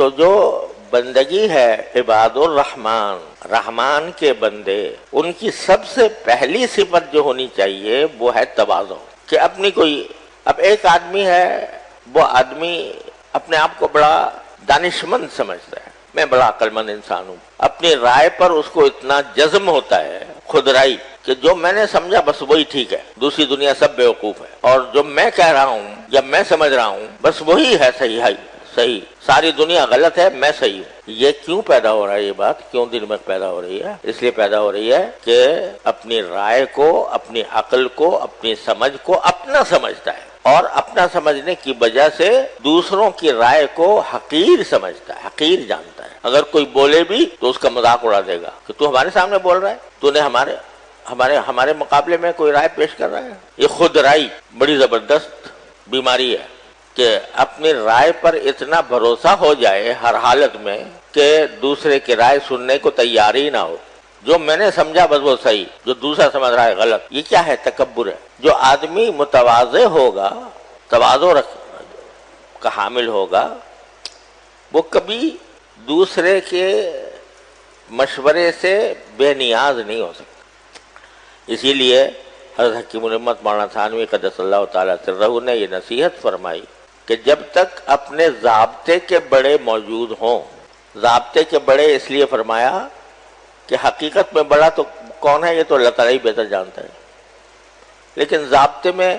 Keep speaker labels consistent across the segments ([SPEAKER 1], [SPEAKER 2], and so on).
[SPEAKER 1] تو جو بندگی ہے عباد الرحمن، رحمان کے بندے، ان کی سب سے پہلی صفت جو ہونی چاہیے وہ ہے تواضع، کہ اپنی کوئی، اب ایک آدمی ہے، وہ آدمی اپنے آپ کو بڑا دانشمند سمجھتا ہے، میں بڑا عقل مند انسان ہوں، اپنی رائے پر اس کو اتنا جزم ہوتا ہے، خود رائی، کہ جو میں نے سمجھا بس وہی ٹھیک ہے، دوسری دنیا سب بیوقوف ہے، اور جو میں کہہ رہا ہوں یا میں سمجھ رہا ہوں بس وہی ہے صحیح ہے، صحیح، ساری دنیا غلط ہے، میں صحیح ہوں۔ یہ کیوں پیدا ہو رہا ہے؟ یہ بات کیوں دل میں پیدا ہو رہی ہے؟ اس لیے پیدا ہو رہی ہے کہ اپنی رائے کو، اپنی عقل کو، اپنی سمجھ کو اپنا سمجھتا ہے، اور اپنا سمجھنے کی وجہ سے دوسروں کی رائے کو حقیر سمجھتا ہے، حقیر جانتا ہے۔ اگر کوئی بولے بھی تو اس کا مذاق اڑا دے گا کہ تو ہمارے سامنے بول رہا ہے، تو نے ہمارے مقابلے میں کوئی رائے پیش کر رہا ہے۔ یہ خود رائی بڑی زبردست بیماری ہے کہ اپنی رائے پر اتنا بھروسہ ہو جائے ہر حالت میں کہ دوسرے کی رائے سننے کو تیار ہی نہ ہو، جو میں نے سمجھا بس وہ صحیح، جو دوسرا سمجھ رہا ہے غلط۔ یہ کیا ہے؟ تکبر ہے۔ جو آدمی متواضع ہوگا، تواضع کا حامل ہوگا، وہ کبھی دوسرے کے مشورے سے بے نیاز نہیں ہو سکتا۔ اسی لیے حضرت حکیم الامت مولانا تھانوی قدس اللہ تعالیٰ سرہ نے یہ نصیحت فرمائی کہ جب تک اپنے ضابطے کے بڑے موجود ہوں، ضابطے کے بڑے اس لیے فرمایا کہ حقیقت میں بڑا تو کون ہے یہ تو اللہ تعالیٰ ہی بہتر جانتا ہے، لیکن ضابطے میں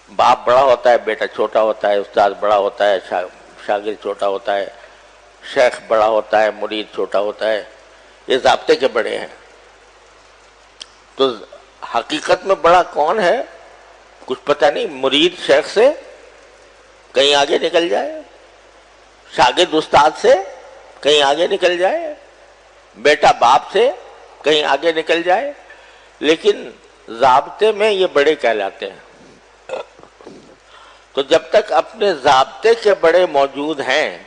[SPEAKER 1] باپ بڑا ہوتا ہے، بیٹا چھوٹا ہوتا ہے، استاد بڑا ہوتا ہے، شاگرد چھوٹا ہوتا ہے، شیخ بڑا ہوتا ہے، مرید چھوٹا ہوتا ہے، یہ ضابطے کے بڑے ہیں۔ تو حقیقت میں بڑا کون ہے کچھ پتہ نہیں، مرید شیخ سے کہیں آگے نکل جائے، شاگرد استاد سے کہیں آگے نکل جائے، بیٹا باپ سے کہیں آگے نکل جائے، لیکن ضابطے میں یہ بڑے کہلاتے ہیں۔ تو جب تک اپنے ضابطے کے بڑے موجود ہیں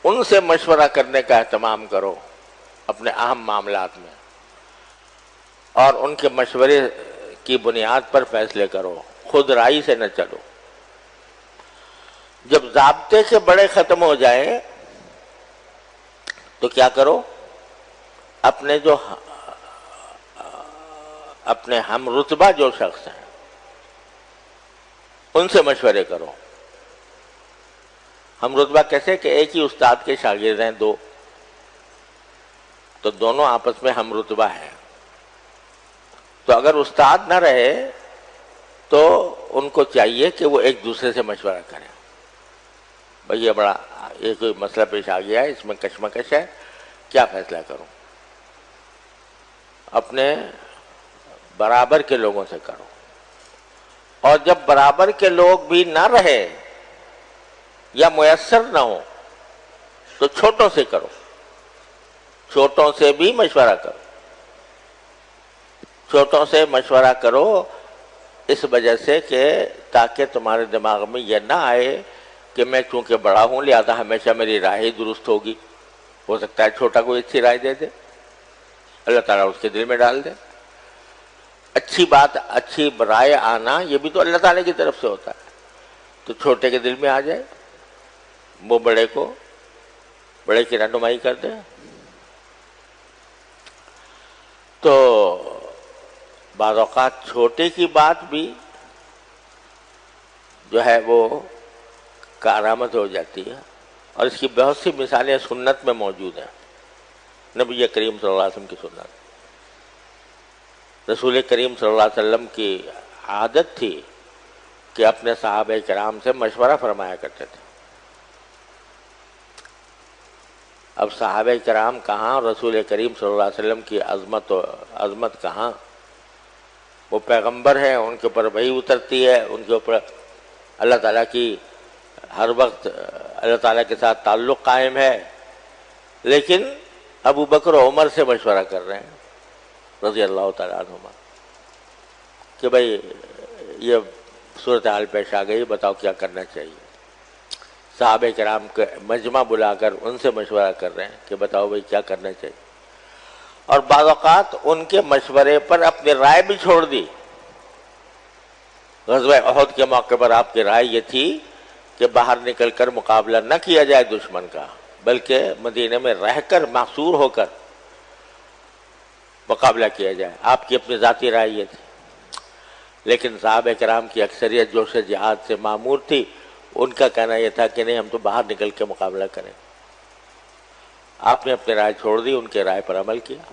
[SPEAKER 1] ان سے مشورہ کرنے کا اہتمام کرو اپنے اہم معاملات میں، اور ان کے مشورے کی بنیاد پر فیصلے کرو، خود رائی سے نہ چلو۔ جب ضابطے کے بڑے ختم ہو جائیں تو کیا کرو؟ اپنے ہم رتبہ جو شخص ہیں ان سے مشورے کرو۔ ہم رتبہ کیسے؟ کہ ایک ہی استاد کے شاگرد ہیں دو، تو دونوں آپس میں ہم رتبہ ہیں، تو اگر استاد نہ رہے تو ان کو چاہیے کہ وہ ایک دوسرے سے مشورہ کریں، بھئی یہ کوئی مسئلہ پیش آ گیا ہے، اس میں کشمکش ہے، کیا فیصلہ کروں؟ اپنے برابر کے لوگوں سے کرو، اور جب برابر کے لوگ بھی نہ رہے یا میسر نہ ہو تو چھوٹوں سے کرو، چھوٹوں سے بھی مشورہ کرو، چھوٹوں سے مشورہ کرو، اس وجہ سے کہ تاکہ تمہارے دماغ میں یہ نہ آئے کہ میں چونکہ بڑا ہوں لہذا ہمیشہ میری رائے ہی درست ہوگی۔ ہو سکتا ہے چھوٹا کوئی اچھی رائے دے دے، اللہ تعالیٰ اس کے دل میں ڈال دے۔ اچھی بات، اچھی رائے آنا یہ بھی تو اللہ تعالیٰ کی طرف سے ہوتا ہے، تو چھوٹے کے دل میں آ جائے، وہ بڑے کی رہنمائی کر دے۔ تو بعض اوقات چھوٹے کی بات بھی جو ہے وہ کارآمد ہو جاتی ہے، اور اس کی بہت سی مثالیں سنت میں موجود ہیں۔ نبی کریم صلی اللہ علیہ وسلم کی سنت، رسول کریم صلی اللہ علیہ وسلم کی عادت تھی کہ اپنے صحابہ کرام سے مشورہ فرمایا کرتے تھے۔ اب صحابہ کرام کہاں، رسول کریم صلی اللہ علیہ وسلم کی عظمت کہاں؟ وہ پیغمبر ہیں، ان کے اوپر وحی اترتی ہے، ان کے اوپر اللہ تعالیٰ کی ہر وقت اللہ تعالیٰ کے ساتھ تعلق قائم ہے، لیکن ابو بکر و عمر سے مشورہ کر رہے ہیں رضی اللہ تعالیٰ عنہما کہ بھئی یہ صورتحال پیش آ گئی، بتاؤ کیا کرنا چاہیے۔ صحابہ کرام کے مجمع بلا کر ان سے مشورہ کر رہے ہیں کہ بتاؤ بھئی کیا کرنا چاہیے، اور بعض اوقات ان کے مشورے پر اپنی رائے بھی چھوڑ دی۔ غزوہ احد کے موقع پر آپ کی رائے یہ تھی کہ باہر نکل کر مقابلہ نہ کیا جائے دشمن کا، بلکہ مدینے میں رہ کر محصور ہو کر مقابلہ کیا جائے۔ آپ کی اپنی ذاتی رائے یہ تھی، لیکن صحابہ کرام کی اکثریت جوش جہاد سے معمور تھی، ان کا کہنا یہ تھا کہ نہیں، ہم تو باہر نکل کے مقابلہ کریں۔ آپ نے اپنی رائے چھوڑ دی، ان کے رائے پر عمل کیا۔